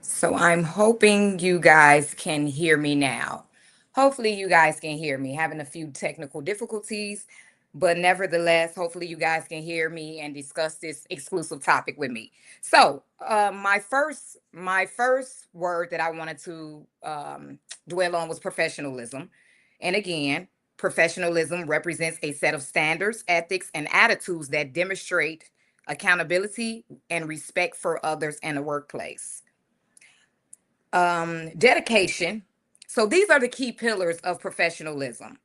So I'm hoping you guys can hear me now. Hopefully, you guys can hear me. Having a few technical difficulties, but nevertheless, hopefully, you guys can hear me and discuss this exclusive topic with me. So, my first word that I wanted to dwell on was professionalism, and again, professionalism represents a set of standards, ethics, and attitudes that demonstrate accountability and respect for others in the workplace. Dedication. So these are the key pillars of professionalism.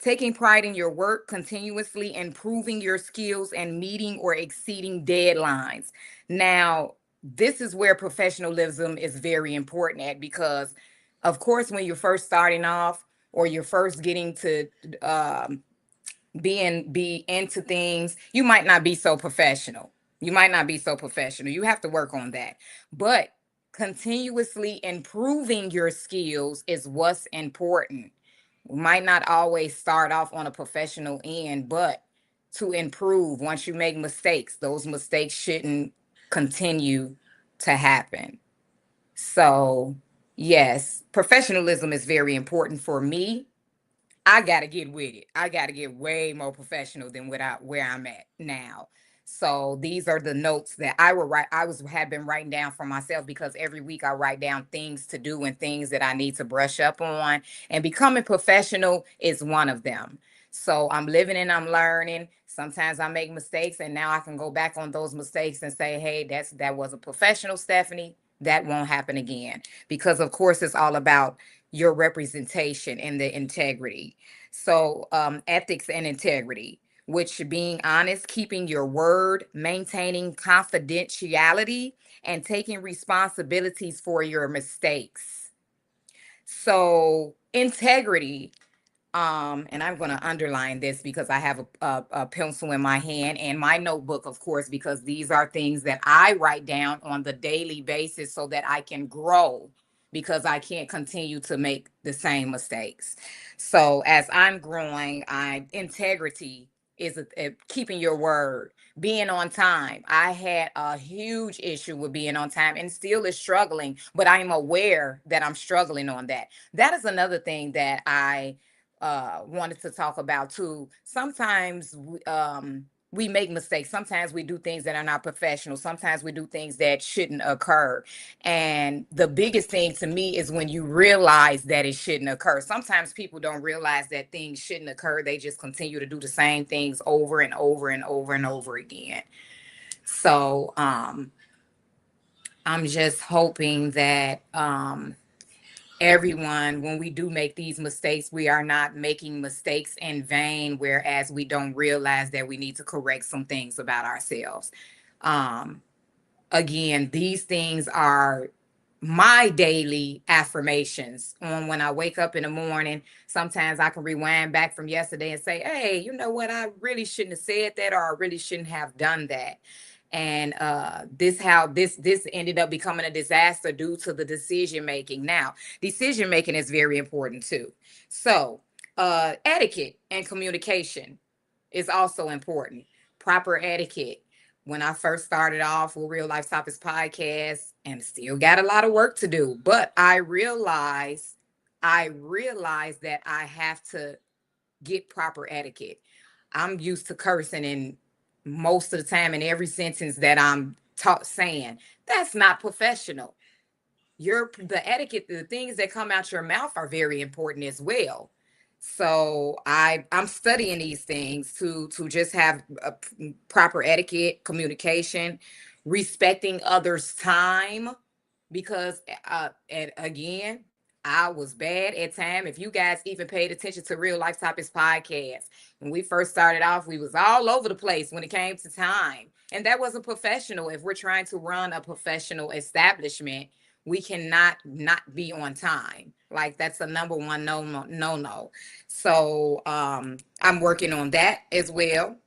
Taking pride in your work, continuously improving your skills, and meeting or exceeding deadlines. Now, this is where professionalism is very important at because, of course, when you're first starting off or you're first getting to be into things, you might not be so professional. You might not be so professional. You have to work on that. But continuously improving your skills is what's important. We might not always start off on a professional end, but to improve once you make mistakes, those mistakes shouldn't continue to happen. So, yes, professionalism is very important for me. I gotta get with it. I gotta get way more professional than where I'm at now. So these are the notes that I will write. I was have been writing down for myself because every week I write down things to do and things that I need to brush up on. And becoming professional is one of them. So I'm living and I'm learning. Sometimes I make mistakes, and now I can go back on those mistakes and say, "Hey, that was a professional, Stephanie. That won't happen again." Because of course, it's all about your representation and the integrity. So, ethics and integrity, which being honest, keeping your word, maintaining confidentiality, and taking responsibilities for your mistakes. So, integrity. And I'm going to underline this because I have a pencil in my hand and my notebook, of course, because these are things that I write down on the daily basis so that I can grow because I can't continue to make the same mistakes. So as I'm growing, I integrity is keeping your word, being on time. I had a huge issue with being on time and still is struggling, but I'm aware that I'm struggling on that. That is another thing that I wanted to talk about too. Sometimes we make mistakes. Sometimes we do things that are not professional. Sometimes we do things that shouldn't occur. And the biggest thing to me is when you realize that it shouldn't occur. Sometimes people don't realize that things shouldn't occur. They just continue to do the same things over and over and over and over again. So I'm just hoping that everyone, when we do make these mistakes, we are not making mistakes in vain, whereas we don't realize that we need to correct some things about ourselves. Um, Again, these things are my daily affirmations on when I wake up in the morning. Sometimes I can rewind back from yesterday and say, hey, you know what? I really shouldn't have said that, or I really shouldn't have done that. And this how this ended up becoming a disaster due to the decision making. Now, decision making is very important too. So, etiquette and communication is also important. Proper etiquette. When I first started off with Real Life Topics podcast, and still got a lot of work to do, but I realized that I have to get proper etiquette. I'm used to cursing in most of the time in every sentence that I'm taught saying. That's not professional. The etiquette, the things that come out your mouth are very important as well. So I'm studying these things to just have a proper etiquette, communication, respecting others' time, because and again, I was bad at time. If you guys even paid attention to Real Life Topics podcast, when we first started off, we was all over the place when it came to time, and that wasn't professional. If we're trying to run a professional establishment, we cannot not be on time. Like that's the number one no. So I'm working on that as well.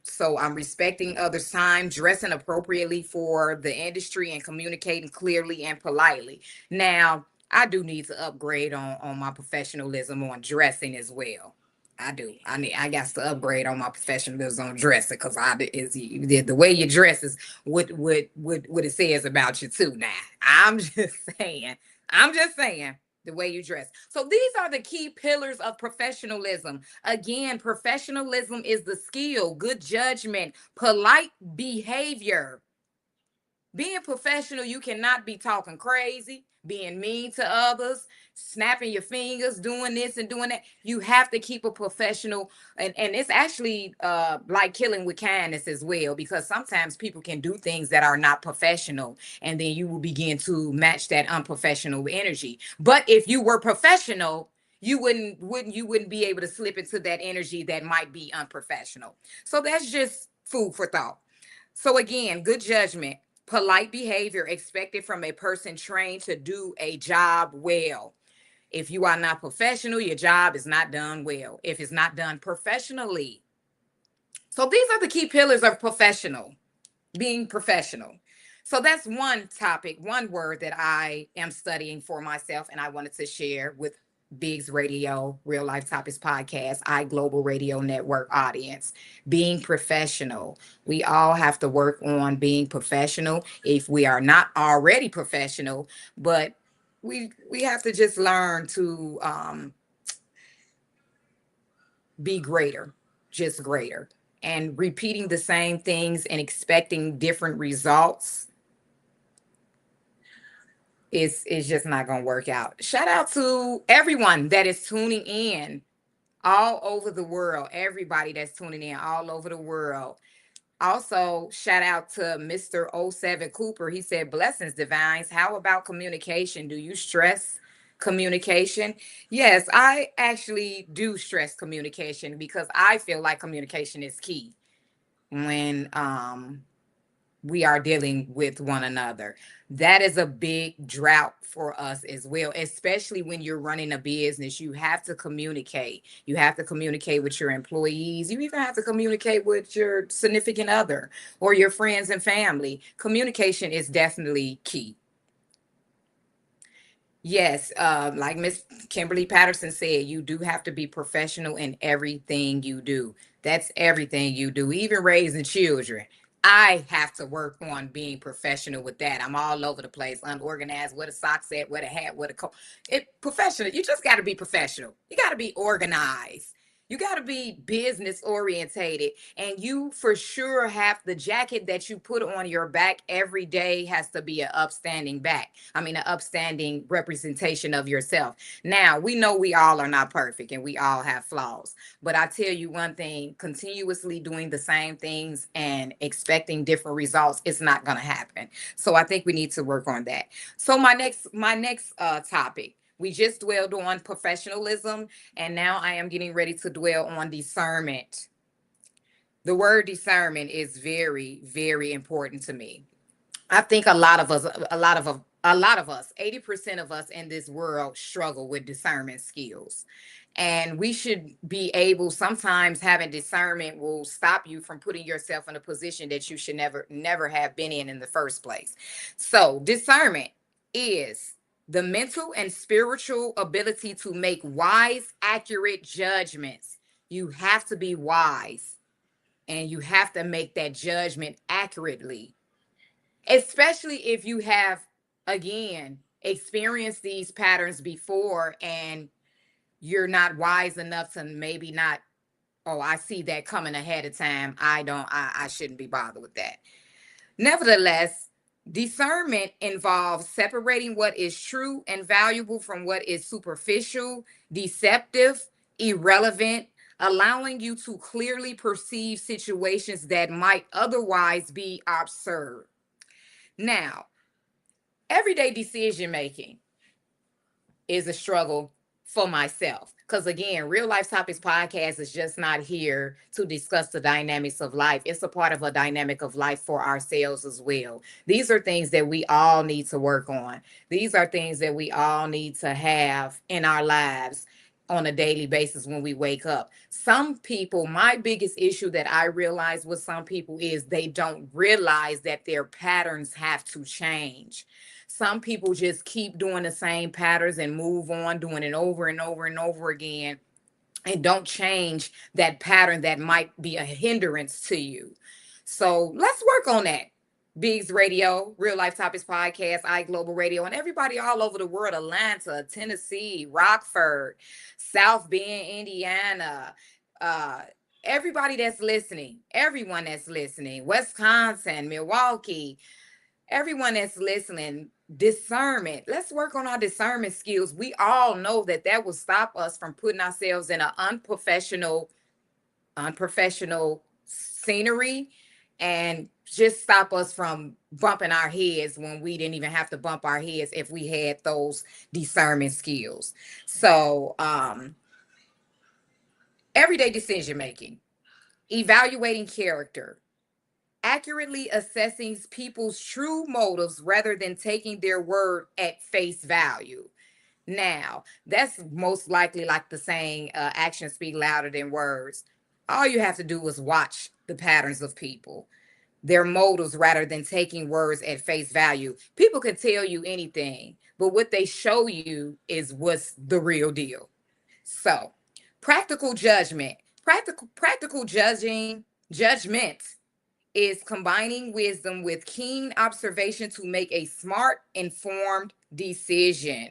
So I'm respecting others' time, dressing appropriately for the industry, and communicating clearly and politely. Now, I do need to upgrade on my professionalism on dressing as well. I do. I got to upgrade on my professionalism on dressing because the way you dress is what it says about you too. Now I'm just saying. I'm just saying the way you dress. So these are the key pillars of professionalism. Again, professionalism is the skill, good judgment, polite behavior. Being professional, you cannot be talking crazy, being mean to others, snapping your fingers, doing this and doing that. You have to keep a professional, and it's actually like killing with kindness as well, because sometimes people can do things that are not professional, and then you will begin to match that unprofessional energy. But if you were professional, you wouldn't be able to slip into that energy that might be unprofessional. So that's just food for thought. So again, good judgment, polite behavior expected from a person trained to do a job well. If you are not professional, your job is not done well. If it's not done professionally. So these are the key pillars of professional, being professional. So that's one topic, one word that I am studying for myself, and I wanted to share with Biggs Radio, Real Life Topics Podcast, Global Radio Network audience. Being professional. We all have to work on being professional if we are not already professional, but we have to just learn to be greater, just greater. And repeating the same things and expecting different results is just not going to work out. Shout out to everyone that is tuning in all over the world. Everybody that's tuning in all over the world. Also, shout out to Mr. '07 Cooper. He said, "Blessings, divines. How about communication? Do you stress communication?" Yes, I actually do stress communication because I feel like communication is key when we are dealing with one another. That is a big drought for us as well, especially when you're running a business. You have to communicate. You have to communicate with your employees. You even have to communicate with your significant other or your friends and family. Communication is definitely key. Yes, like Miss Kimberly Patterson said, you do have to be professional in everything you do. That's everything you do, even raising children. I have to work on being professional with that. I'm all over the place, unorganized. What a socks at, what a hat, what a coat. It professional. You just got to be professional. You got to be organized. You got to be business orientated, and you for sure have the jacket that you put on your back every day has to be an upstanding back. I mean, an upstanding representation of yourself. Now, we know we all are not perfect and we all have flaws. But I tell you one thing, continuously doing the same things and expecting different results, it's not going to happen. So I think we need to work on that. So my next topic, we just dwelled on professionalism, and now I am getting ready to dwell on discernment. The word discernment is very, very important to me. I think a lot of us, 80% of us in this world struggle with discernment skills. And we should be able, sometimes having discernment will stop you from putting yourself in a position that you should never have been in the first place. So, discernment is the mental and spiritual ability to make wise, accurate judgments. You have to be wise and you have to make that judgment accurately, especially if you have, again, experienced these patterns before and you're not wise enough to maybe not, oh, I see that coming ahead of time. I shouldn't be bothered with that. Nevertheless, discernment involves separating what is true and valuable from what is superficial, deceptive, irrelevant, allowing you to clearly perceive situations that might otherwise be absurd. Now, everyday decision making is a struggle for myself. Because again, Real Life Topics Podcast is just not here to discuss the dynamics of life. It's a part of a dynamic of life for ourselves as well. These are things that we all need to work on. These are things that we all need to have in our lives on a daily basis when we wake up. Some people, my biggest issue that I realize with some people is they don't realize that their patterns have to change. Some people just keep doing the same patterns and move on, doing it over and over and over again. and don't change that pattern that might be a hindrance to you. So let's work on that. Biggs Radio, Real Life Topics Podcast, iGlobal Radio, and everybody all over the world, Atlanta, Tennessee, Rockford, South Bend, Indiana, uh, everybody that's listening, everyone that's listening, Wisconsin, Milwaukee, everyone that's listening, discernment. Let's work on our discernment skills. We all know that that will stop us from putting ourselves in an unprofessional scenery, and just stop us from bumping our heads when we didn't even have to bump our heads if we had those discernment skills. So, everyday decision making, evaluating character, accurately assessing people's true motives rather than taking their word at face value. Now, that's most likely like the saying, actions speak louder than words. All you have to do is watch the patterns of people, their motives, rather than taking words at face value. People can tell you anything, but what they show you is what's the real deal. So, practical judgment, practical judgment is combining wisdom with keen observation to make a smart, informed decision.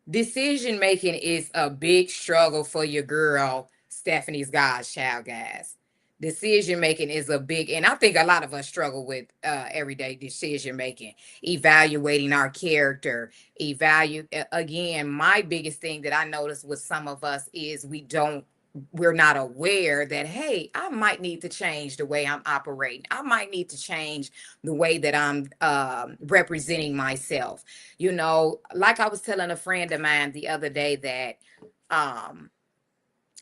Decision making is a big struggle for your girl, Stephanie's Godchild, guys. Decision making is a big, and I think a lot of us struggle with everyday decision making, evaluating our character. Again, my biggest thing that I noticed with some of us is we're not aware that, hey, I might need to change the way I'm operating. I might need to change the way that I'm representing myself. You know, like I was telling a friend of mine the other day that um,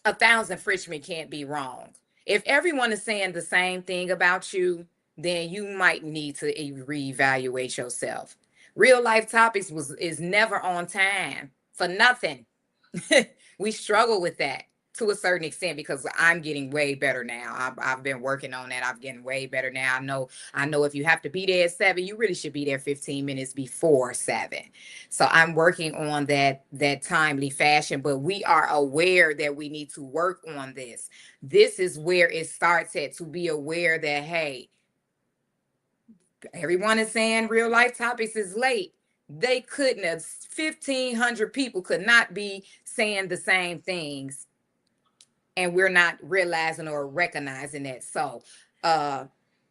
a thousand Frenchmen can't be wrong. If everyone is saying the same thing about you, then you might need to reevaluate yourself. Real life topics is never on time for nothing. We struggle with that to a certain extent because I'm getting way better now. I've been working on that. I'm getting way better now. I know if you have to be there at 7, you really should be there 15 minutes before 7. So I'm working on that timely fashion, but we are aware that we need to work on this. This is where it starts at, to be aware that, hey, everyone is saying real life topics is late. They couldn't have, 1,500 people could not be saying the same things, and we're not realizing or recognizing that. So,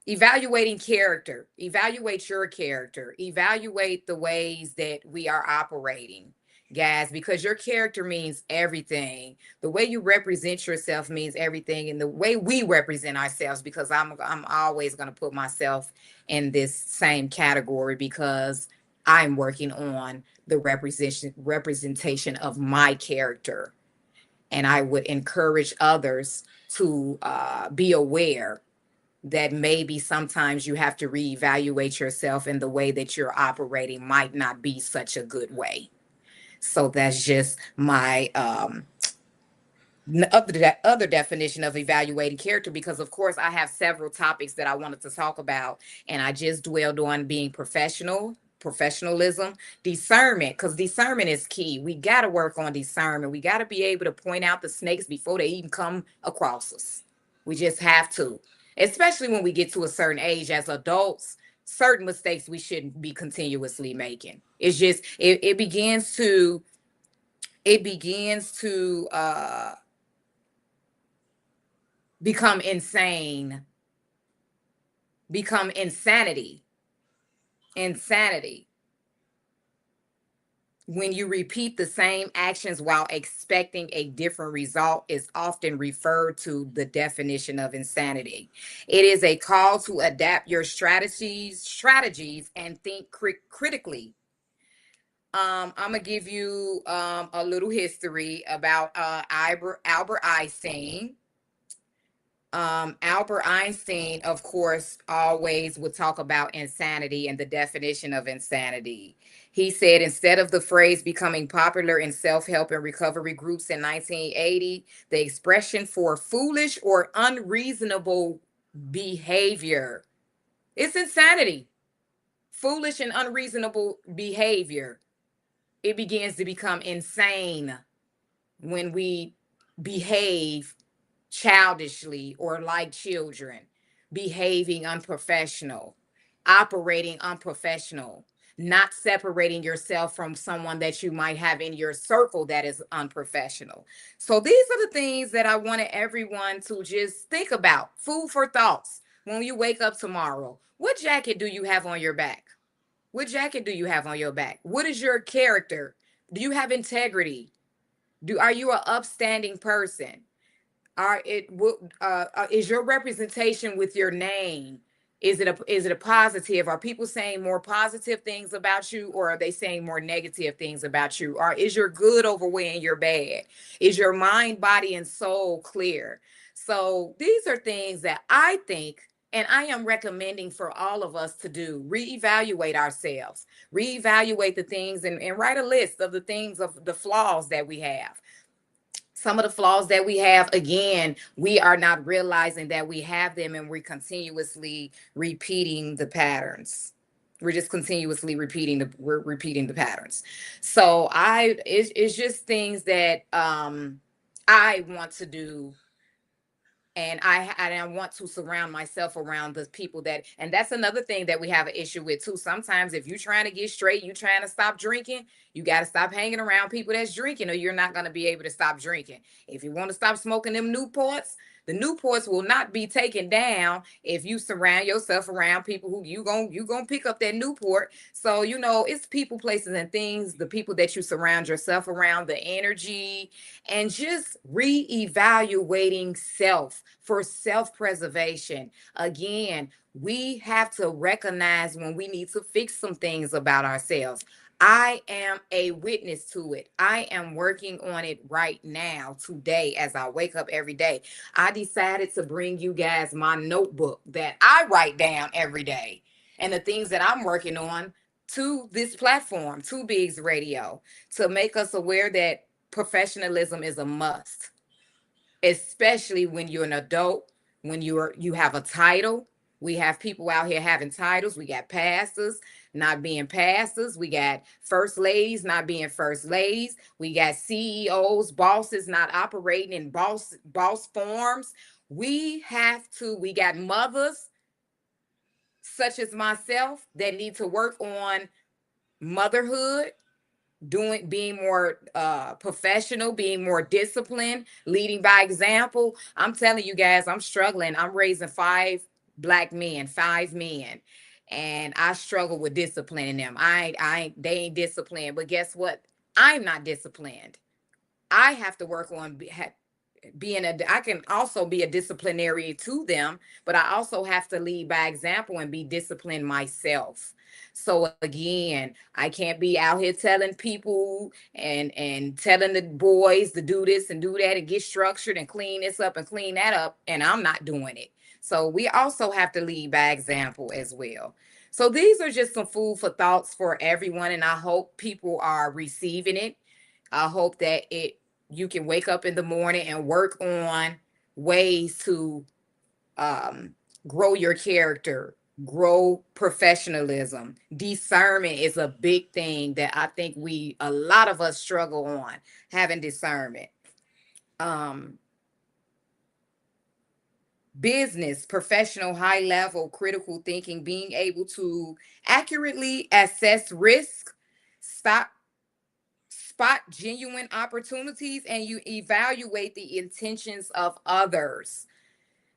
evaluating character, evaluate your character, evaluate the ways that we are operating, guys, because your character means everything. The way you represent yourself means everything, and the way we represent ourselves, because I'm always going to put myself in this same category because I'm working on the representation of my character. And I would encourage others to be aware that maybe sometimes you have to reevaluate yourself, and the way that you're operating might not be such a good way. So that's just my other definition of evaluating character, because of course I have several topics that I wanted to talk about, and I just dwelled on being professionalism, discernment, because discernment is key. We got to work on discernment. We got to be able to point out the snakes before they even come across us. We just have to, especially when we get to a certain age as adults. Certain mistakes we shouldn't be continuously making. It's just it begins to become insane, become insanity when you repeat the same actions while expecting a different result is often referred to the definition of insanity. It is a call to adapt your strategies and think critically. I'm gonna give you a little history about Albert Einstein. Albert Einstein, of course, always would talk about insanity and the definition of insanity. He said, instead of the phrase becoming popular in self help and recovery groups in 1980, the expression for foolish or unreasonable behavior, it's insanity. Foolish and unreasonable behavior. It begins to become insane when we behave childishly or like children, behaving unprofessional, operating unprofessional, not separating yourself from someone that you might have in your circle that is unprofessional. So these are the things that I wanted everyone to just think about. Food for thoughts. When you wake up tomorrow, what jacket do you have on your back? What jacket do you have on your back? What is your character? Do you have integrity? Are you an upstanding person? Is your representation with your name, is it a positive? Are people saying more positive things about you, or are they saying more negative things about you? Or is your good overweighing your bad? Is your mind, body, and soul clear? So these are things that I think, and I am recommending for all of us to do: reevaluate ourselves, reevaluate the things, and write a list of the things, of the flaws that we have. Some of the flaws that we have, again, we are not realizing that we have them, and we're continuously repeating the patterns. We're just continuously repeating the patterns. So it's just things that I want to do, and I want to surround myself around the people that, and that's another thing that we have an issue with too. Sometimes if you're trying to get straight, you trying to stop drinking, you got to stop hanging around people that's drinking, or you're not going to be able to stop drinking. If you want to stop smoking them Newports, the Newports will not be taken down if you surround yourself around people who you gonna pick up that Newport. So it's people, places, and things, the people that you surround yourself around, the energy, and just reevaluating self for self-preservation. Again, we have to recognize when we need to fix some things about ourselves. I am a witness to it. I am working on it right now, today, as I wake up every day. I decided to bring you guys my notebook that I write down every day, and the things that I'm working on, to this platform, to Biggs Radio, to make us aware that professionalism is a must, especially when you're an adult, when you have a title. We have people out here having titles. We got pastors not being pastors. We got first ladies not being first ladies. We got CEOs, bosses not operating in boss forms. We got mothers such as myself that need to work on motherhood, being more professional, being more disciplined, leading by example. I'm telling you guys, I'm struggling. I'm raising five men, and I struggle with disciplining them. They ain't disciplined, but guess what? I'm not disciplined. I have to work on I can also be a disciplinary to them, but I also have to lead by example and be disciplined myself. So again, I can't be out here telling people and telling the boys to do this and do that and get structured and clean this up and clean that up, and I'm not doing it. So we also have to lead by example as well. So these are just some food for thoughts for everyone, and I hope people are receiving it. I hope that you can wake up in the morning and work on ways to grow your character, grow professionalism. Discernment is a big thing that I think a lot of us struggle on, having discernment. Um, Business, professional, high level, critical thinking, being able to accurately assess risk, stop spot genuine opportunities, and you evaluate the intentions of others.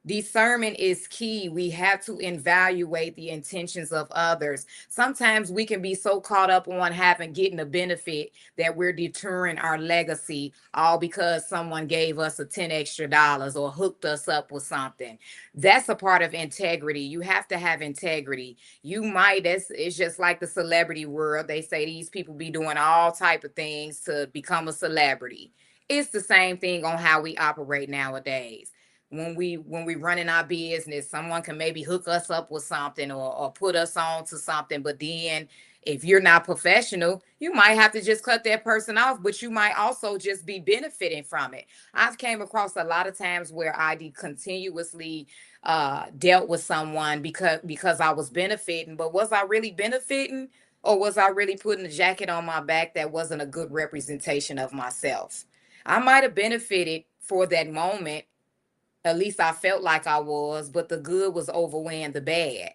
Discernment is key. We have to evaluate the intentions of others. Sometimes we can be so caught up on getting a benefit that we're deterring our legacy, all because someone gave us a 10 extra dollars or hooked us up with something. That's a part of integrity. You have to have integrity. It's just like the celebrity world. They say these people be doing all type of things to become a celebrity. It's the same thing on how we operate nowadays. When we run in our business, someone can maybe hook us up with something, or put us on to something, but then if you're not professional, you might have to just cut that person off, but you might also just be benefiting from it. I've came across a lot of times where continuously dealt with someone because I was benefiting, but was I really benefiting, or was I really putting a jacket on my back that wasn't a good representation of myself? I might have benefited for that moment. At least I felt like I was, but the good was overweighing the bad.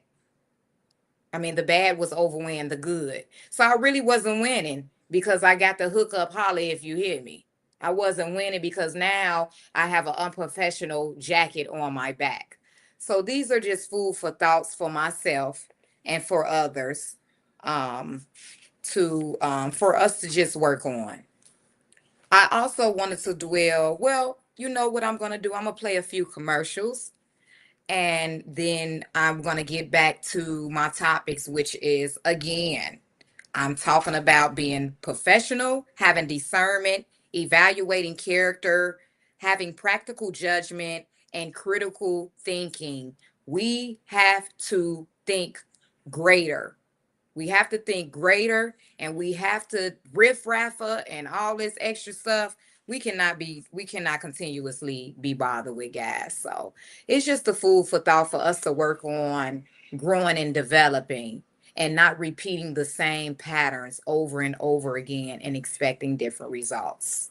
I mean, the bad was overweighing the good. So I really wasn't winning because I got the hook up holly, if you hear me. I wasn't winning because now I have an unprofessional jacket on my back. So these are just food for thoughts for myself and for others, um, to for us to just work on. I also wanted to dwell, well, you know what I'm gonna do? I'm gonna play a few commercials and then I'm going to get back to my topics, which is again, I'm talking about being professional, having discernment, evaluating character, having practical judgment, and critical thinking. We have to think greater. We have to think greater and we have to riff raffa and all this extra stuff. We cannot continuously be bothered with, guys. So it's just a food for thought for us to work on growing and developing and not repeating the same patterns over and over again and expecting different results.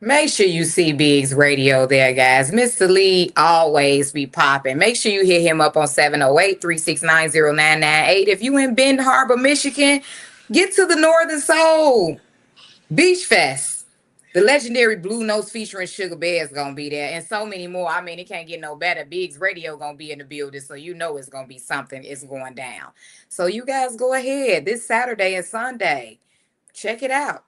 Make sure you see Biggs Radio there, guys. Mr. Lee always be popping. Make sure you hit him up on 708-369-0998. If you in Benton Harbor, Michigan, get to the Northern Soul Beach Fest. The legendary Blue Notes featuring Sugar Bear is gonna be there, and so many more. I mean, it can't get no better. Biggs Radio gonna be in the building, so you know it's gonna be something. It's going down. So you guys go ahead this Saturday and Sunday. Check it out.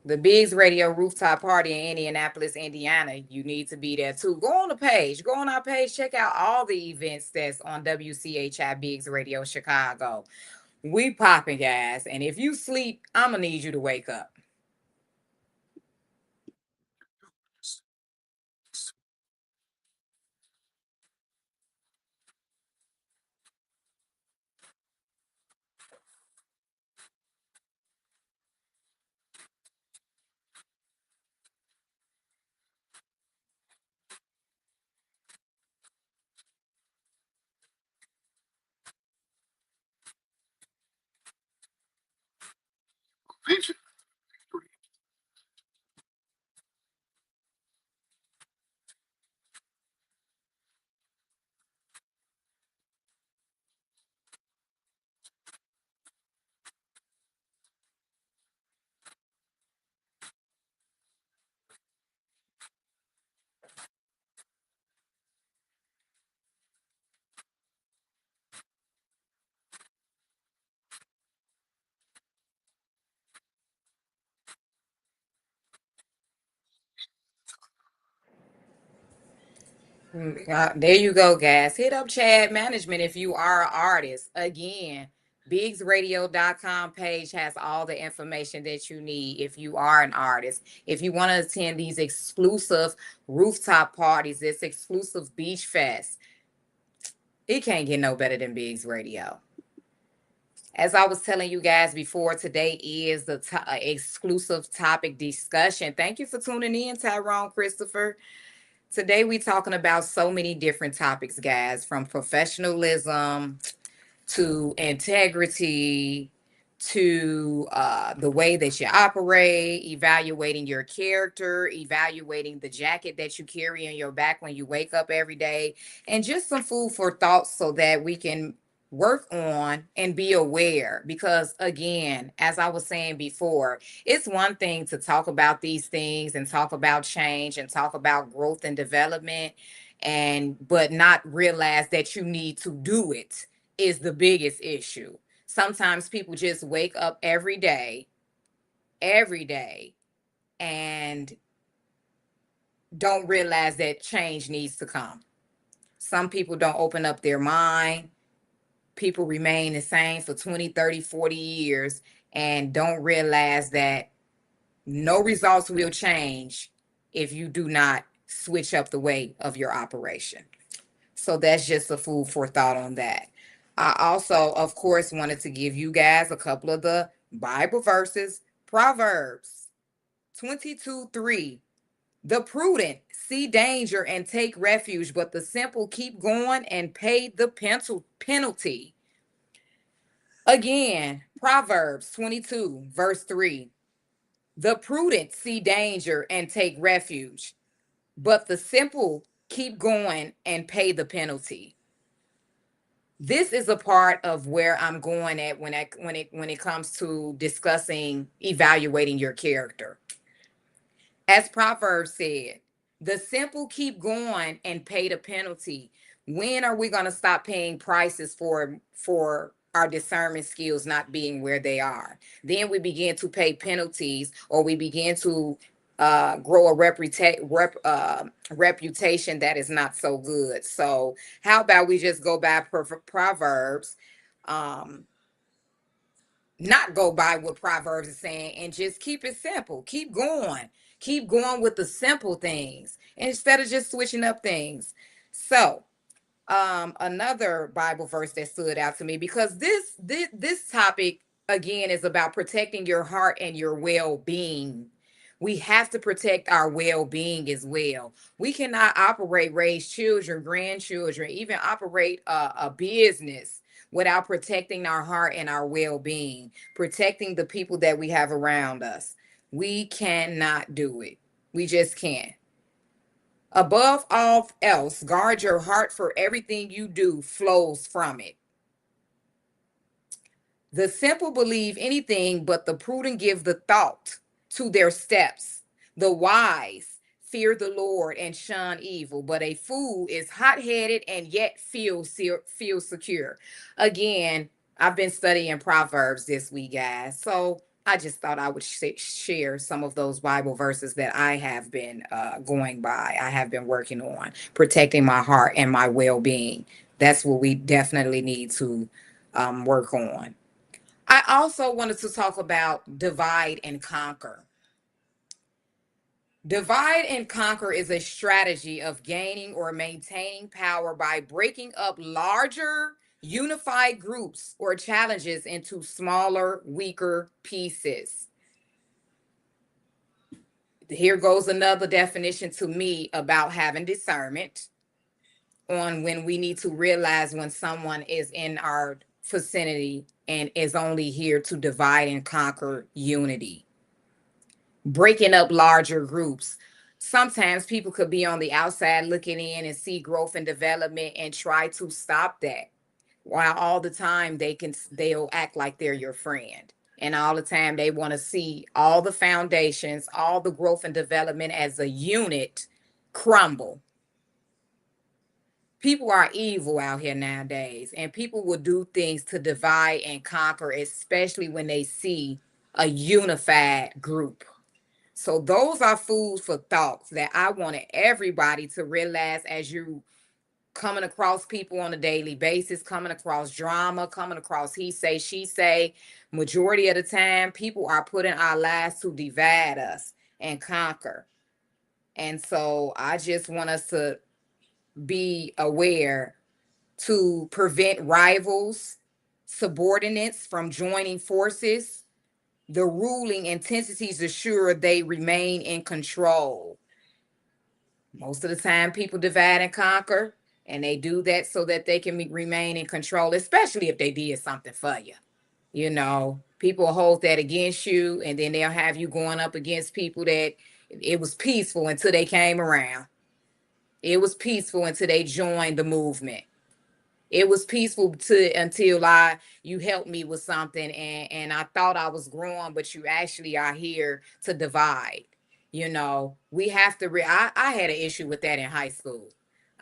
The Biggs Radio Rooftop Party in Indianapolis, Indiana. You need to be there too. Go on the page. Go on our page. Check out all the events that's on WCHI Biggs Radio Chicago. We popping, guys. And if you sleep, I'm gonna need you to wake up. There you go, guys. Hit up Chad Management if you are an artist. Again, bigsradio.com page has all the information that you need if you are an artist. If you want to attend these exclusive rooftop parties, this exclusive beach fest, it can't get no better than Biggs Radio. As I was telling you guys before, today is the exclusive topic discussion. Thank you for tuning in, Tyrone Christopher. Today we talking about so many different topics, guys, from professionalism to integrity to the way that you operate, evaluating your character, evaluating the jacket that you carry on your back when you wake up every day, and just some food for thought so that we can work on and be aware. Because again, as I was saying before, it's one thing to talk about these things and talk about change and talk about growth and development, and but not realize that you need to do it is the biggest issue. Sometimes people just wake up every day, and don't realize that change needs to come. Some people don't open up their mind. People remain the same for 20, 30, 40 years and don't realize that no results will change if you do not switch up the way of your operation. So that's just a food for thought on that. I also, of course, wanted to give you guys a couple of the Bible verses. Proverbs 22:3. The prudent see danger and take refuge, but the simple keep going and pay the penalty. Again, Proverbs 22, verse 3. The prudent see danger and take refuge, but the simple keep going and pay the penalty. This is a part of where I'm going at when it comes to discussing evaluating your character. As Proverbs said, the simple keep going and pay the penalty. When are we going to stop paying prices for our discernment skills not being where they are? Then we begin to pay penalties, or we begin to grow a reputation that is not so good. So how about we just go by Proverbs, um, not go by what Proverbs is saying, and just keep it simple. Keep going with the simple things instead of just switching up things. So, another Bible verse that stood out to me, because this topic again is about protecting your heart and your well-being. We have to protect our well-being as well. We cannot operate, raise children, grandchildren, even operate a business without protecting our heart and our well-being, protecting the people that we have around us. We cannot do it. We just can't. Above all else, guard your heart, for everything you do flows from it. The simple believe anything, but the prudent give the thought to their steps. The wise fear the Lord and shun evil, but a fool is hot-headed and yet feels secure. Again, I've been studying Proverbs this week, guys. So I just thought I would share some of those Bible verses that I have been going by. I have been working on protecting my heart and my well-being. That's what we definitely need to work on. I also wanted to talk about divide and conquer. Divide and conquer is a strategy of gaining or maintaining power by breaking up larger, unified groups or challenges into smaller, weaker pieces. Here goes another definition to me about having discernment on when we need to realize when someone is in our vicinity and is only here to divide and conquer unity. Breaking up larger groups. Sometimes people could be on the outside looking in and see growth and development and try to stop that. While all the time they'll act like they're your friend. And all the time they want to see all the foundations, all the growth and development as a unit crumble. People are evil out here nowadays, and people will do things to divide and conquer, especially when they see a unified group. So those are food for thoughts that I wanted everybody to realize as you coming across people on a daily basis, coming across drama, coming across he say, she say. Majority of the time, people are put in our lives to divide us and conquer. And so I just want us to be aware to prevent rivals, subordinates from joining forces. The ruling entities assure they remain in control. Most of the time, people divide and conquer, and they do that so that they can remain in control, especially if they did something for you. You know, people hold that against you, and then they'll have you going up against people that it was peaceful until they came around. It was peaceful until they joined the movement. It was peaceful until you helped me with something, and I thought I was growing, but you actually are here to divide. You know, we have to I had an issue with that in high school.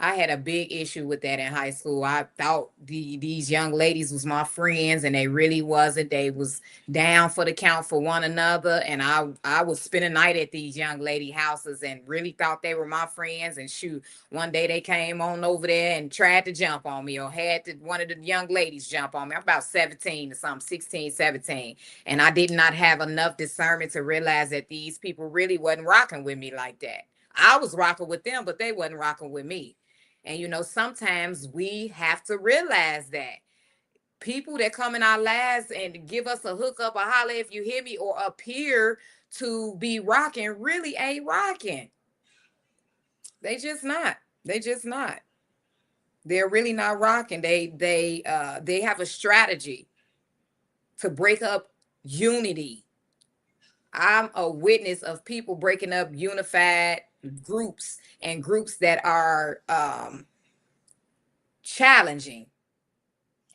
I had a big issue with that in high school. I thought these young ladies was my friends, and they really wasn't. They was down for the count for one another, and I was spending night at these young lady houses and really thought they were my friends. And shoot, one day they came on over there and tried to jump on me, or had one of the young ladies jump on me. I'm about 17 or something, 16, 17. And I did not have enough discernment to realize that these people really wasn't rocking with me like that. I was rocking with them, but they wasn't rocking with me. And you know, sometimes we have to realize that people that come in our lives and give us a hookup, a holler if you hear me, or appear to be rocking really ain't rocking. They just not. They just not. They're really not rocking. They have a strategy to break up unity. I'm a witness of people breaking up unified groups and groups that are challenging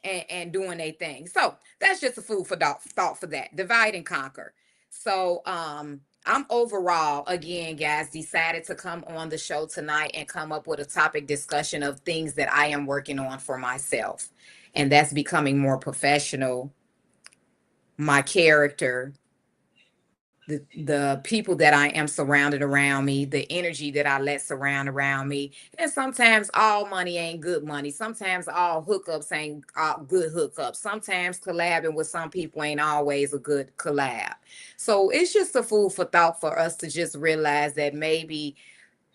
and doing a thing. So that's just a food for thought for that. Divide and conquer. So I'm overall, again, guys, decided to come on the show tonight and come up with a topic discussion of things that I am working on for myself. And that's becoming more professional, my character, the people that I am surrounded around me, the energy that I let surround around me. And sometimes all money ain't good money. Sometimes all hookups ain't good hookups. Sometimes collabing with some people ain't always a good collab. So it's just a food for thought for us to just realize that maybe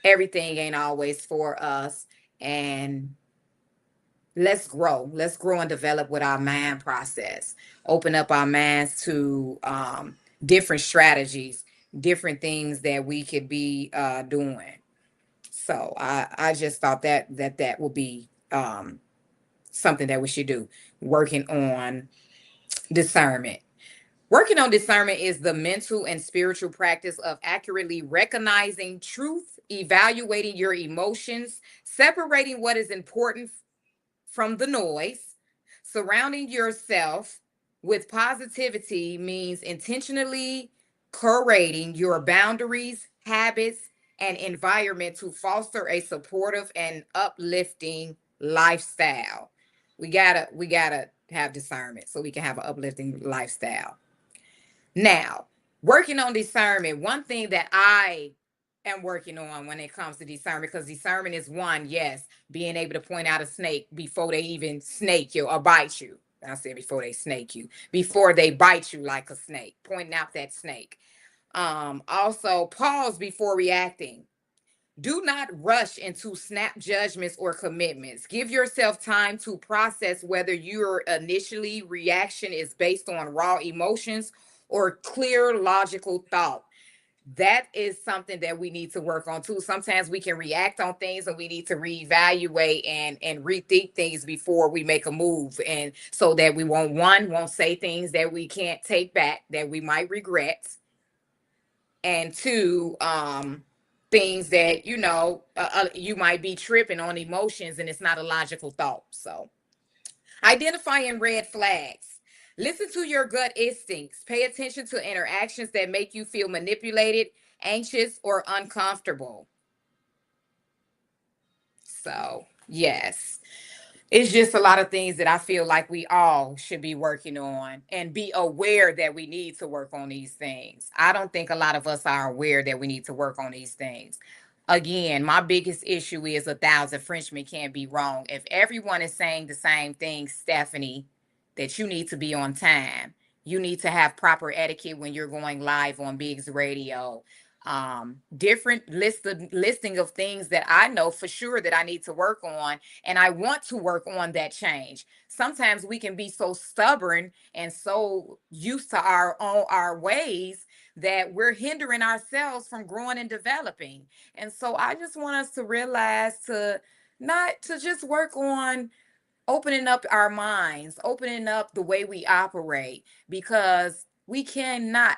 everything ain't always for us. And let's grow and develop with our mind process, open up our minds to different strategies, different things that we could be doing. So I just thought that would be something that we should do, working on discernment. Working on discernment is the mental and spiritual practice of accurately recognizing truth, evaluating your emotions, separating what is important from the noise. Surrounding yourself with positivity means intentionally curating your boundaries, habits, and environment to foster a supportive and uplifting lifestyle. We gotta have discernment so we can have an uplifting lifestyle. Now, working on discernment, one thing that I am working on when it comes to discernment, because discernment is one, yes, being able to point out a snake before they even snake you or bite you. I said before they snake you, before they bite you like a snake, pointing out that snake. Also, pause before reacting. Do not rush into snap judgments or commitments. Give yourself time to process whether your initially reaction is based on raw emotions or clear logical thought. That is something that we need to work on too. Sometimes we can react on things and we need to reevaluate and rethink things before we make a move. And so that we won't say things that we can't take back that we might regret, and two, things that you might be tripping on emotions and it's not a logical thought. So identifying red flags. Listen to your gut instincts. Pay attention to interactions that make you feel manipulated, anxious, or uncomfortable. So yes, It's just a lot of things that I feel like we all should be working on and be aware that we need to work on these things. I don't think a lot of us are aware that we need to work on these things. Again, my biggest issue is 1,000 Frenchmen can't be wrong. If everyone is saying the same thing, Stephanie, that you need to be on time, you need to have proper etiquette when you're going live on Biggs Radio. Different listing of things that I know for sure that I need to work on, and I want to work on that change. Sometimes we can be so stubborn and so used to our ways that we're hindering ourselves from growing and developing. And so I just want us to realize to not to just work on opening up our minds, opening up the way we operate, because we cannot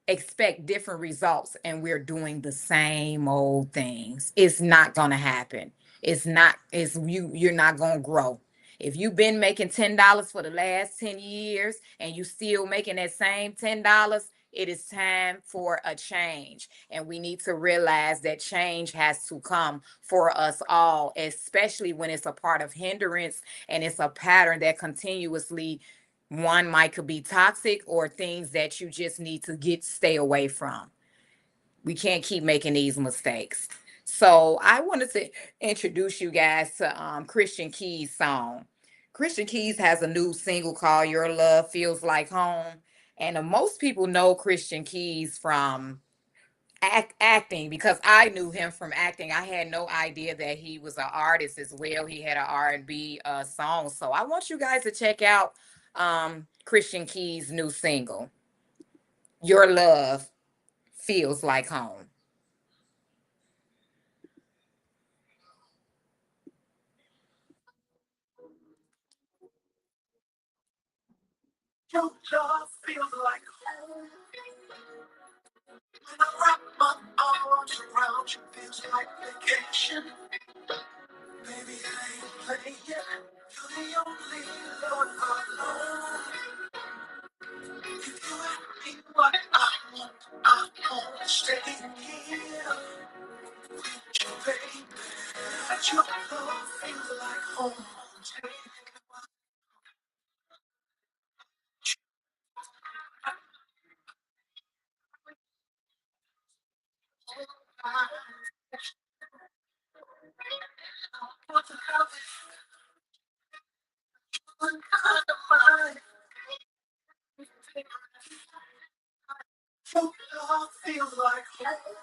expect different results and we're doing the same old things. It's not going to happen. You're not going to grow. If you've been making $10 for the last 10 years and you still making that same $10, it is time for a change. And we need to realize that change has to come for us all, especially when it's a part of hindrance and it's a pattern that continuously, one might could be toxic or things that you just need to stay away from. We can't keep making these mistakes. So I wanted to introduce you guys to Christian Key's song. Christian Keys has a new single called Your Love Feels Like Home. And most people know Christian Keys from acting, because I knew him from acting. I had no idea that he was an artist as well. He had an R&B song. So I want you guys to check out Christian Key's new single, Your Love Feels Like Home. Your love feels like home. When I wrap my arms around you, feels like vacation. Baby, I ain't playing. You're the only love I know. If you ask me what I want, I wanna stay here with you, baby. That your love feels like home. Take one kind of mind. Your love feels like home.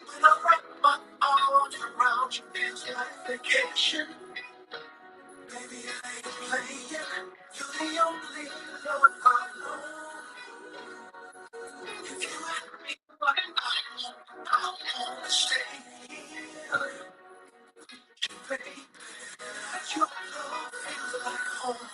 When I wrap my arms around you, feels like vacation. Baby, I ain't playing. You're the only love I know. If you ask me what I wanna stay here. Baby, your love feels like home.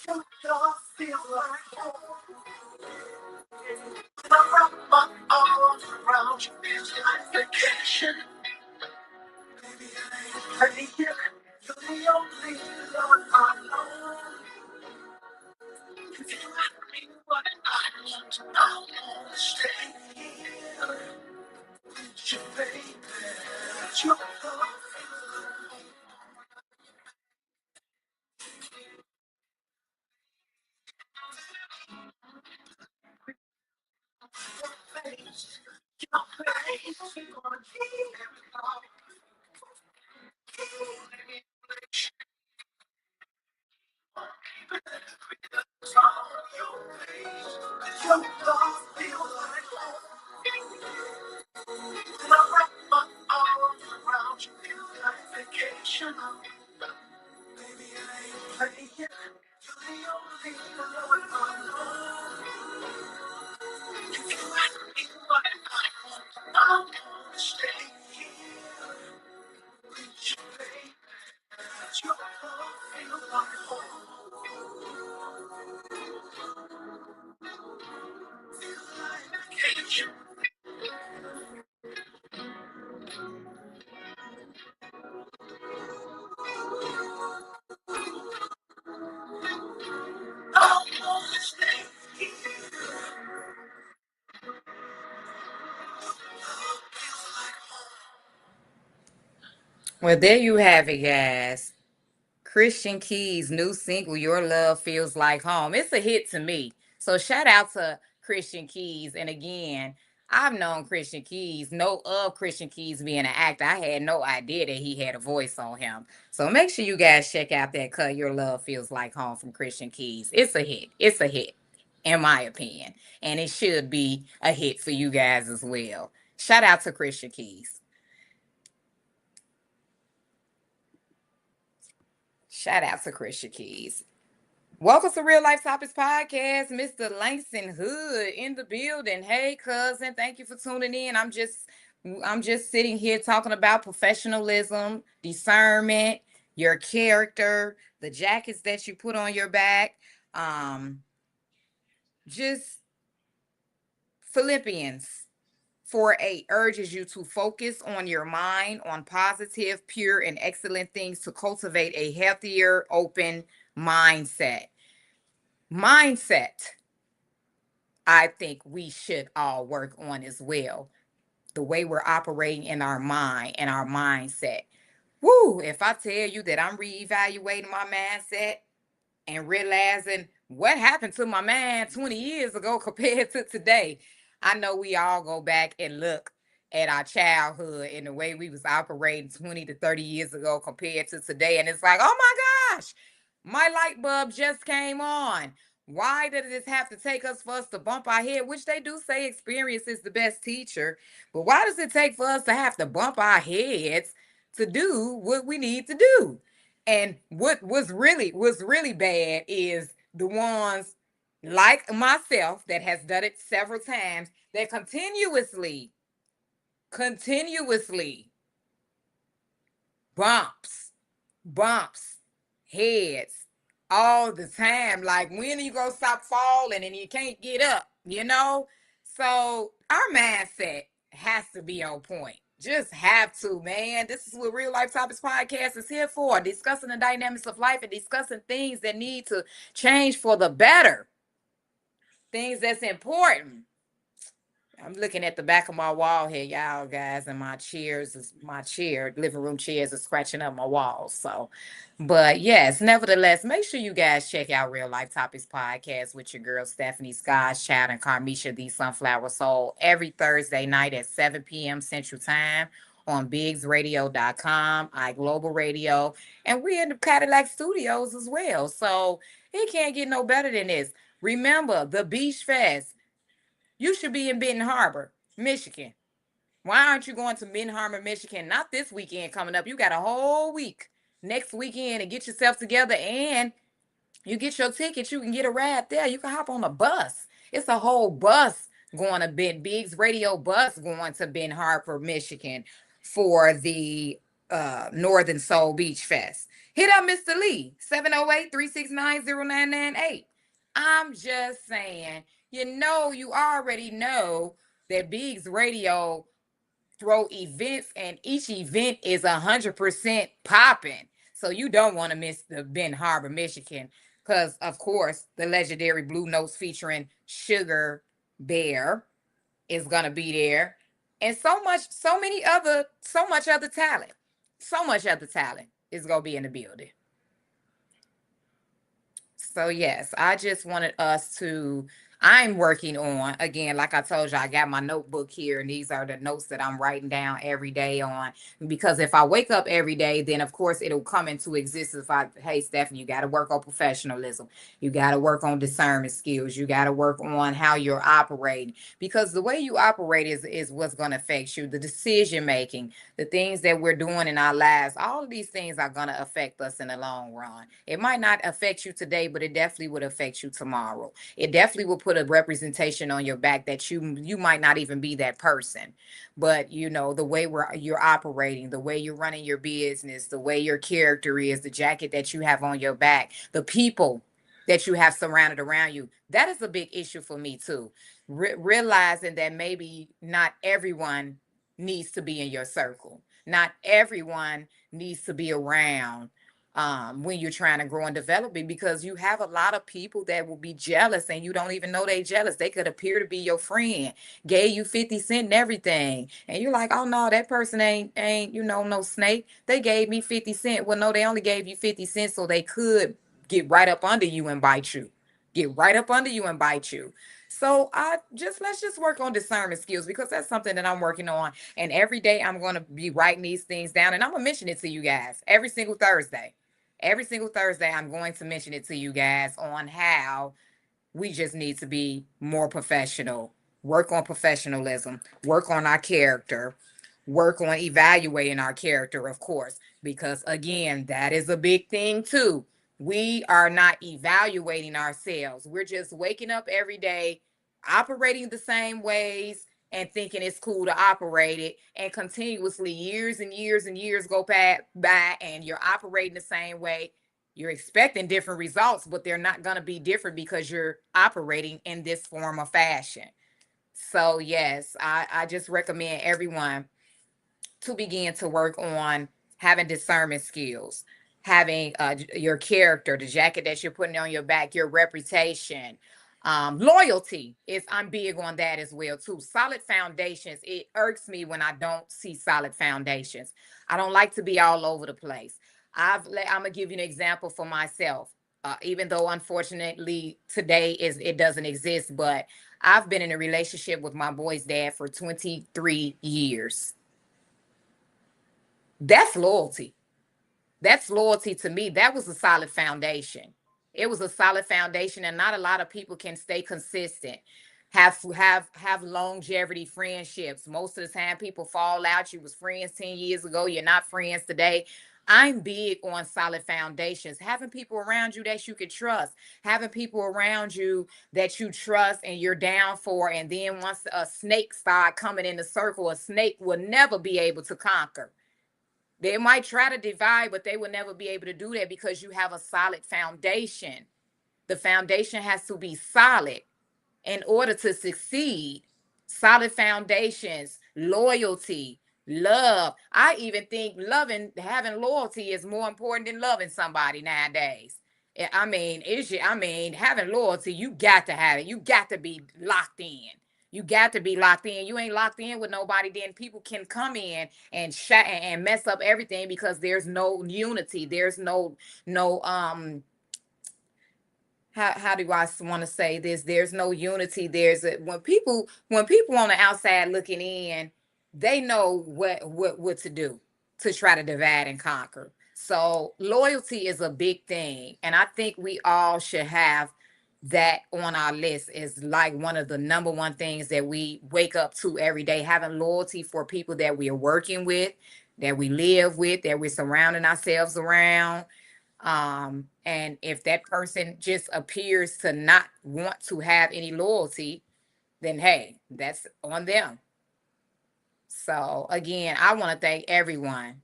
Your love feels like home. When I wrap my arms around you, feels like vacation. Baby, I ain't playing. You're the only love I know. If you ask me what I wanna stay here with you, baby. Your love face, your face, you're gonna keep on your face. Your love feels like home. When I wrap my arms around you, feel like vacation. Baby, I ain't playing. You're the only one I know. If you ask me what I want, I wanna stay here. Well, there you have it, guys. Christian Key's new single, Your Love Feels Like Home. It's a hit to me. So shout out to Christian Keys. And again, I've known Christian Keys, know of Christian Keys being an actor. I had no idea that he had a voice on him. So make sure you guys check out that cut, Your Love Feels Like Home from Christian Keys. It's a hit. It's a hit, in my opinion. And it should be a hit for you guys as well. Shout out to Christian Keys. Shout out to Christian Keys. Welcome to Real Life Topics Podcast. Mr. Langston Hood in the building. Hey, cousin, thank you for tuning in. I'm just sitting here talking about professionalism, discernment, your character, the jackets that you put on your back. Just Philippians 4:8 urges you to focus on your mind on positive, pure, and excellent things to cultivate a healthier, open mindset. Mindset, I think we should all work on as well. The way we're operating in our mind and our mindset. Woo, if I tell you that I'm reevaluating my mindset and realizing what happened to my man 20 years ago compared to today, I know we all go back and look at our childhood and the way we was operating 20 to 30 years ago compared to today. And it's like, oh my gosh, my light bulb just came on. Why did this have to take us for us to bump our head? Which they do say experience is the best teacher. But why does it take for us to have to bump our heads to do what we need to do? And what was really bad is the ones like myself that has done it several times that continuously bumps heads all the time. Like, when are you gonna stop falling and you can't get up, you know? So our mindset has to be on point. Just have to, man. This is what Real Life Topics Podcast is here for. Discussing the dynamics of life and discussing things that need to change for the better. Things that's important. I'm looking at the back of my wall here, y'all guys, and my chair, living room chairs are scratching up my walls. So, but yes, nevertheless, make sure you guys check out Real Life Topics Podcast with your girl Stephanie Scott, Child, and Carmisha the Sunflower Soul every Thursday night at 7 p.m. Central Time on bigsradio.com, iGlobal Radio, and we're in the Cadillac Studios as well. So it can't get no better than this. Remember the Beach Fest. You should be in Benton Harbor, Michigan. Why aren't you going to Benton Harbor, Michigan? Not this weekend coming up. You got a whole week next weekend to get yourself together, and you get your tickets. You can get a ride there. You can hop on a bus. It's a whole bus going to Biggs Radio bus going to Benton Harbor, Michigan for the Northern Soul Beach Fest. Hit up Mr. Lee, 708-369-0998. I'm just saying, you already know that Biggs Radio throw events, and each event is 100% popping. So you don't want to miss the Ben Harbor, Michigan, because of course the legendary Blue Notes featuring Sugar Bear is gonna be there, and so much other talent, is gonna be in the building. So yes, I just wanted us to. I'm working on, again, like I told you, I got my notebook here, and these are the notes that I'm writing down every day on. Because if I wake up every day, then of course it'll come into existence. Hey Stephanie, you got to work on professionalism. You got to work on discernment skills. You got to work on how you're operating, because the way you operate is what's going to affect you. The decision making, the things that we're doing in our lives, all of these things are going to affect us in the long run. It might not affect you today, but it definitely would affect you tomorrow. It definitely will put a representation on your back that you might not even be that person. But the way you're operating, the way you're running your business, the way your character is, the jacket that you have on your back, the people that you have surrounded around you, that is a big issue for me too. Realizing that maybe not everyone needs to be in your circle. Not everyone needs to be around when you're trying to grow and develop it, because you have a lot of people that will be jealous and you don't even know they jealous. They could appear to be your friend, gave you 50 cents and everything, and you're like, oh no, that person ain't no snake. They gave me 50 cents. Well, no, they only gave you 50 cents so they could get right up under you and bite you. Get right up under you and bite you. So let's just work on discernment skills, because that's something that I'm working on. And every day I'm going to be writing these things down, and I'm going to mention it to you guys every single Thursday. Every single Thursday, I'm going to mention it to you guys on how we just need to be more professional, work on professionalism, work on our character, work on evaluating our character, of course, because again, that is a big thing too. We are not evaluating ourselves. We're just waking up every day, operating the same ways, and thinking it's cool to operate it, and continuously years and years and years go by and you're operating the same way. You're expecting different results, but they're not going to be different because you're operating in this form of fashion. So yes, I just recommend everyone to begin to work on having discernment skills, having your character, the jacket that you're putting on your back, your reputation. Loyalty is, I'm big on that as well too. Solid foundations. It irks me when I don't see solid foundations. I don't like to be all over the place. I'm gonna give you an example for myself. Even though unfortunately today is it doesn't exist, but I've been in a relationship with my boy's dad for 23 years. That's loyalty. That's loyalty to me. That was a solid foundation. It was a solid foundation, and not a lot of people can stay consistent. Have longevity friendships. Most of the time, people fall out. You was friends 10 years ago. You're not friends today. I'm big on solid foundations. Having people around you that you can trust. Having people around you that you trust and you're down for. And then once a snake start coming in the circle, a snake will never be able to conquer. They might try to divide, but they will never be able to do that because you have a solid foundation. The foundation has to be solid in order to succeed. Solid foundations, loyalty, love. I even think having loyalty is more important than loving somebody nowadays. Having loyalty, you got to have it. You got to be locked in. You got to be locked in. You ain't locked in with nobody, then people can come in and mess up everything because there's no unity. There's no how do I want to say this? There's no unity. When people on the outside looking in, they know what to do to try to divide and conquer. So loyalty is a big thing, and I think we all should have that on our list is like one of the number one things that we wake up to every day, having loyalty for people that we are working with, that we live with, that we're surrounding ourselves around. And if that person just appears to not want to have any loyalty, then hey, that's on them. So again, I want to thank everyone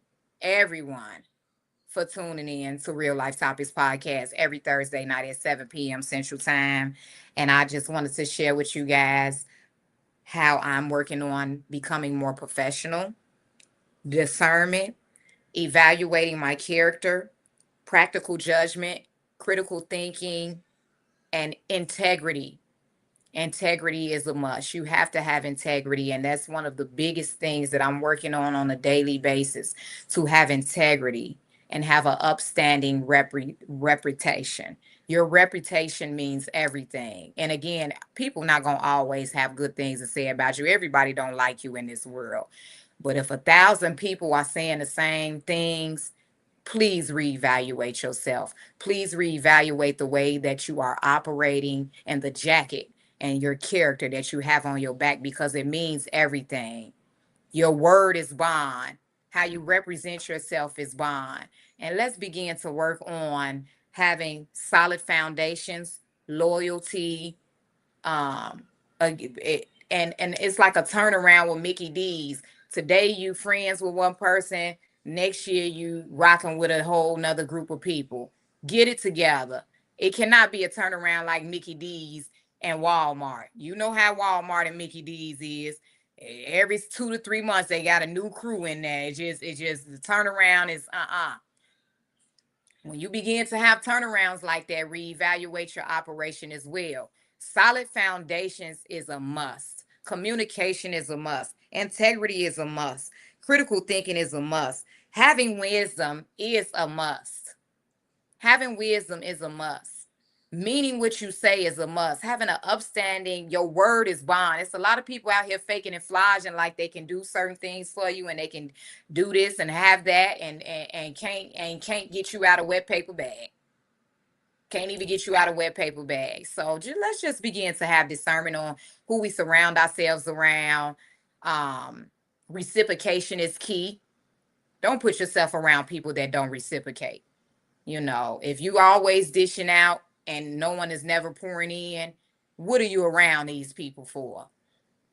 for tuning in to Real Life Topics Podcast every Thursday night at 7 p.m. Central Time. And I just wanted to share with you guys how I'm working on becoming more professional, discernment, evaluating my character, practical judgment, critical thinking, and integrity. Integrity is a must. You have to have integrity. And that's one of the biggest things that I'm working on a daily basis, to have integrity and have an upstanding reputation. Your reputation means everything. And again, people not going to always have good things to say about you. Everybody don't like you in this world. But if 1,000 people are saying the same things, please reevaluate yourself. Please reevaluate the way that you are operating and the jacket and your character that you have on your back, because it means everything. Your word is bond. How you represent yourself is bond. And let's begin to work on having solid foundations, loyalty, and it's like a turnaround with Mickey D's. Today you friends with one person, next year you rocking with a whole nother group of people. Get it together. It cannot be a turnaround like Mickey D's and Walmart. You know how Walmart and Mickey D's is. Every 2 to 3 months they got a new crew in there. It's just the turnaround is. When you begin to have turnarounds like that, reevaluate your operation as well. Solid foundations is a must. Communication is a must. Integrity is a must. Critical thinking is a must. Having wisdom is a must. Having wisdom is a must. Meaning what you say is a must. Having an upstanding, your word is bond. It's a lot of people out here faking and flogging like they can do certain things for you and they can do this and have that and can't get you out of wet paper bag. Can't even get you out of wet paper bag. So let's just begin to have discernment on who we surround ourselves around. Um, Reciprocation is key. Don't put yourself around people that don't reciprocate. If you always dishing out and no one is never pouring in, what are you around these people for?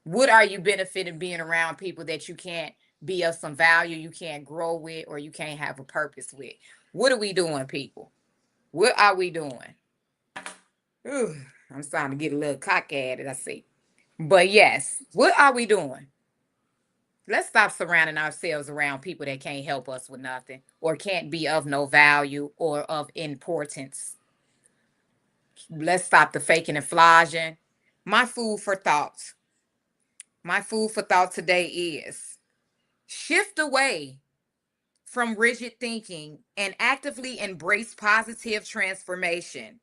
What are you benefiting being around people that you can't be of some value, you can't grow with, or you can't have a purpose with? What are we doing, people? What are we doing? Ooh, I'm starting to get a little cocky at it, I see. But yes, what are we doing? Let's stop surrounding ourselves around people that can't help us with nothing or can't be of no value or of importance. Let's stop the faking and flogging. My food for thought. My food for thought today is shift away from rigid thinking and actively embrace positive transformation.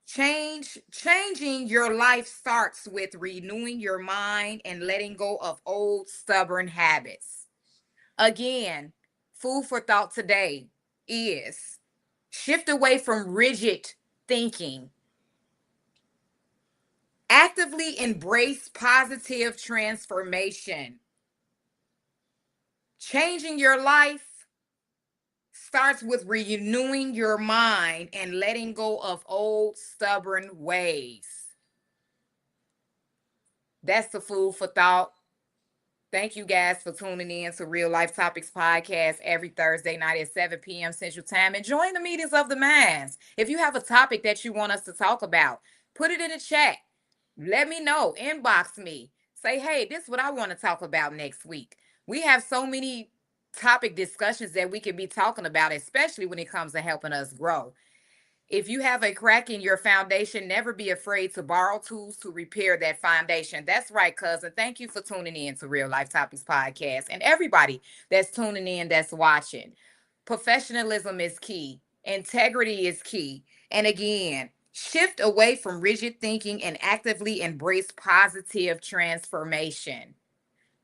Changing your life starts with renewing your mind and letting go of old stubborn habits. Again, food for thought today is shift away from rigid thinking. Actively embrace positive transformation. Changing your life starts with renewing your mind and letting go of old stubborn ways. That's the food for thought. Thank you guys for tuning in to Real Life Topics Podcast every Thursday night at 7 p.m. Central Time. And join the meetings of the minds. If you have a topic that you want us to talk about, put it in the chat. Let me know. Inbox me. Say, hey, this is what I want to talk about next week. We have so many topic discussions that we could be talking about, especially when it comes to helping us grow. If you have a crack in your foundation, never be afraid to borrow tools to repair that foundation. That's right, cousin. Thank you for tuning in to Real Life Topics Podcast. And everybody that's tuning in, that's watching. Professionalism is key. Integrity is key. And again, shift away from rigid thinking and actively embrace positive transformation.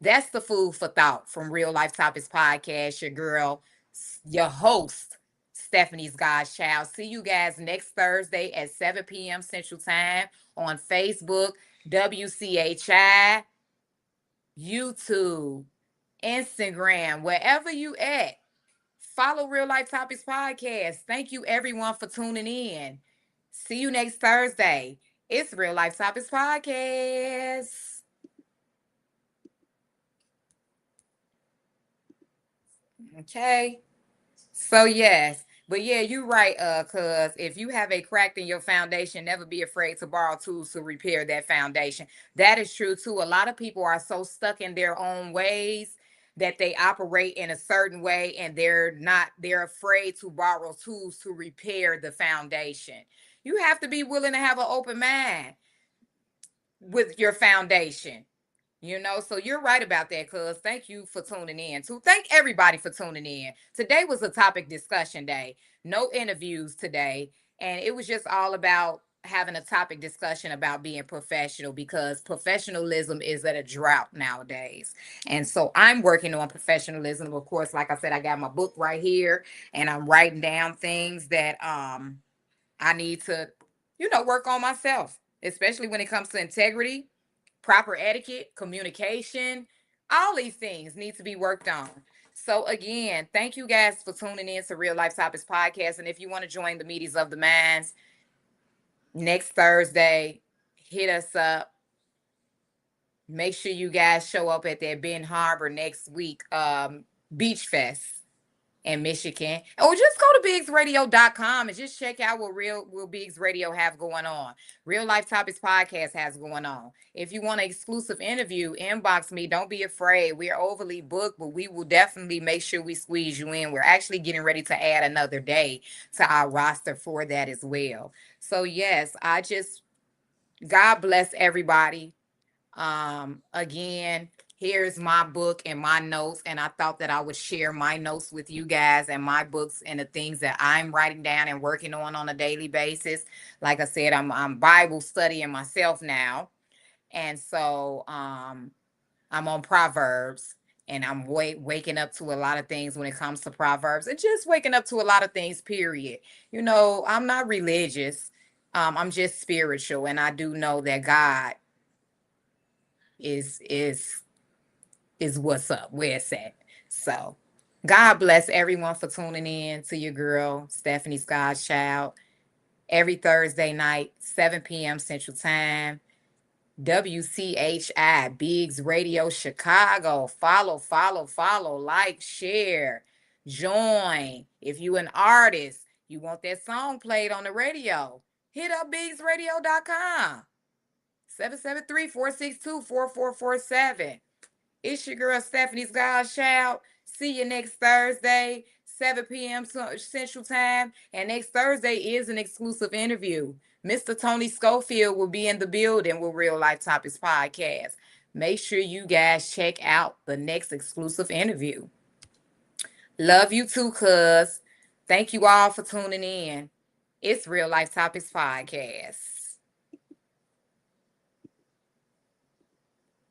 That's the food for thought from Real Life Topics Podcast. Your girl, your host, Stephanie's Godchild. See you guys next Thursday at 7 p.m. Central Time on Facebook, WCHI, YouTube, Instagram, wherever you at. Follow Real Life Topics Podcast. Thank you everyone for tuning in. See you next Thursday. It's Real Life Topics Podcast. Okay. So yes, but yeah, you're right, cuz if you have a crack in your foundation, never be afraid to borrow tools to repair that foundation. That is true too. A lot of people are so stuck in their own ways that they operate in a certain way and they're afraid to borrow tools to repair the foundation. You have to be willing to have an open mind with your foundation. So you're right about that, cuz. Thank you for tuning in. To thank everybody for tuning in. Today was a topic discussion day. No interviews today. And it was just all about having a topic discussion about being professional because professionalism is at a drought nowadays. And so I'm working on professionalism. Of course, like I said, I got my book right here and I'm writing down things that I need to, work on myself, especially when it comes to integrity, proper etiquette, communication, all these things need to be worked on. So again, thank you guys for tuning in to Real Life Topics Podcast. And if you want to join the meetings of the minds next Thursday, hit us up. Make sure you guys show up at that Ben Harbor next week, Beach Fest. in Michigan. Or just go to bigsradio.com and just check out what Real Bigs Radio have going on. Real Life Topics Podcast has going on. If you want an exclusive interview, inbox me. Don't be afraid. We're overly booked, but we will definitely make sure we squeeze you in. We're actually getting ready to add another day to our roster for that as well. So yes, God bless everybody. Again, here's my book and my notes, and I thought that I would share my notes with you guys and my books and the things that I'm writing down and working on a daily basis. Like I said, I'm Bible studying myself now, and so I'm on Proverbs, and I'm waking up to a lot of things when it comes to Proverbs, and just waking up to a lot of things. Period. I'm not religious. I'm just spiritual, and I do know that God is what's up, where it's at. So God bless everyone for tuning in to your girl Stephanie's Godchild every Thursday night, 7 p.m. Central Time. WCHI Bigs Radio Chicago. Follow, like, share, join. If you an artist, you want that song played on the radio, hit up bigsradio.com. 773-462-4447. It's your girl Stephanie's Godchild. See you next Thursday, 7 p.m. Central Time. And next Thursday is an exclusive interview. Mr. Tony Schofield will be in the building with Real Life Topics Podcast. Make sure you guys check out the next exclusive interview. Love you too, cuz. Thank you all for tuning in. It's Real Life Topics Podcast.